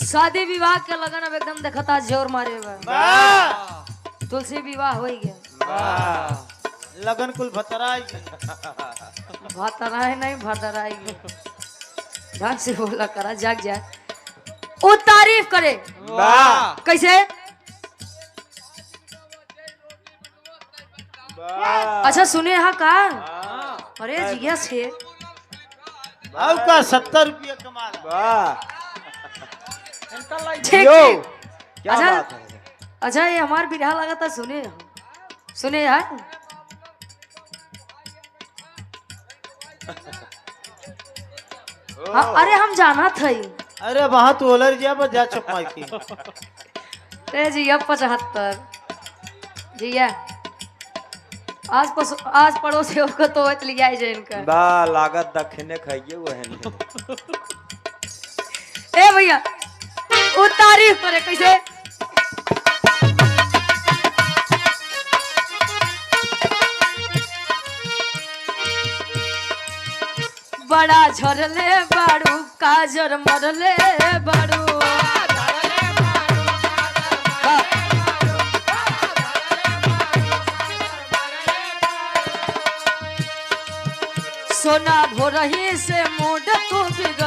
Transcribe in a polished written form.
शादी विवाह के लगन अब एकदम देखता जोर मारे बा। तुलसी विवाह हो गया। लगन कुल भतराई भतराई नहीं भतराई ढंग से बोला करा जाग जा। वो तारीफ करे कैसे? अच्छा सुने हाँ का? अरे जिया से अब का 70 रुपया कमा ठीक यो, क्या अच्छा बात है? अच्छा ये हमार बिरहा लगा था। सुने सुने यार हाँ, अरे हम जाना था ही। अरे वहां तो ओलर जा बस जा चुप माई की अरे जिया 75 जिया आज पड़ोसियों को तो लिया जाए इनका। बा लागत दखने खाइए वो है ए भैया वो तारीफ करे कैसे? बड़ा झरले बाड़ू काजर मरले बाड़ू। सोना भोरही से मूड तू बिगड़